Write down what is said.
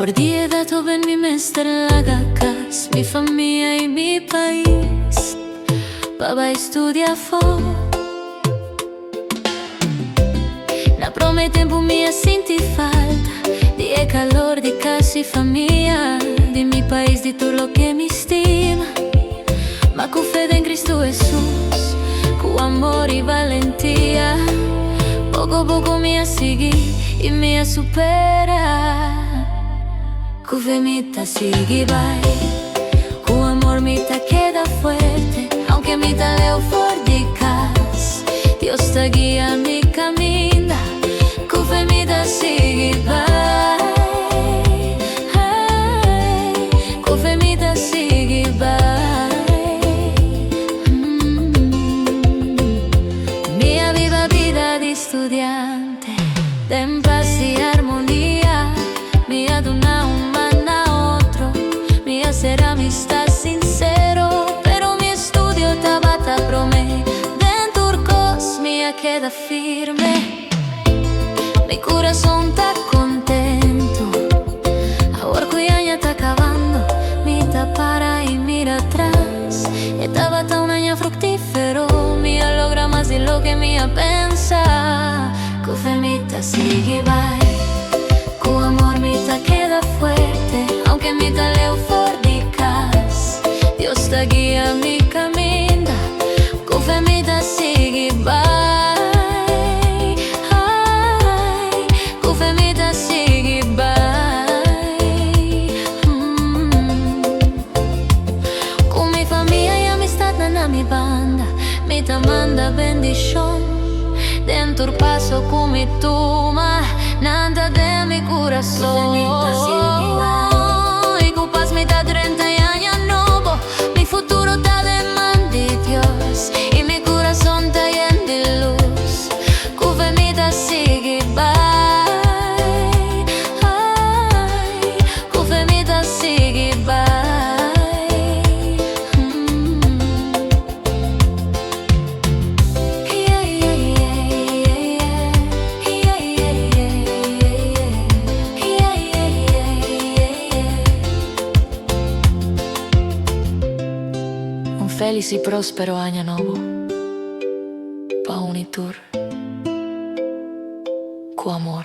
Por dato ben mi mester lagakas, mi famiglia e mi país. Papà studia fo. Na prome tempo mia senti falta di calor di casa e famiglia, di mi país, di tu lo che mi stima. Ma con fede in Cristo Jesus, con amore e valentia, poco poco mi segui e mi supera. Con fe mi ta sigue vai, con amor mi ta queda fuerte, aunque mi ta leo fuera de casa, Dios te guía mi camino. Con fe mi ta sigue vai, con fe mi ta sigue vai. Mia viva vida di estudiante, en paz y armonía, mia dona ser amistad sincero, pero mi estudio tabata prome, den turcos mía queda firme, mi corazón está contento, ahora que año está acabando, mi ta para y mira atrás, estaba tan un año fructífero, mía logra más de lo que mía pensa, con fe mi ta sigue vai, con amor mi ta queda fuerte, aunque mi ta leo fuerte. Dios te guía mi camino, con fe mi ta sigue vai, con fe mi ta sigue vai. Con mi familia y amistad na mi banda, mi ta manda bendición, dentro paso con mi tuma, nada de mi corazón. Y con paz mi ta 30 años. Mi futuro está de mano de Dios y mi corazón está lleno de luz. Con fe mi ta sigue vai, con fe mi ta sigue vai. Un felice y prospero año nuevo pa' unitur con amor.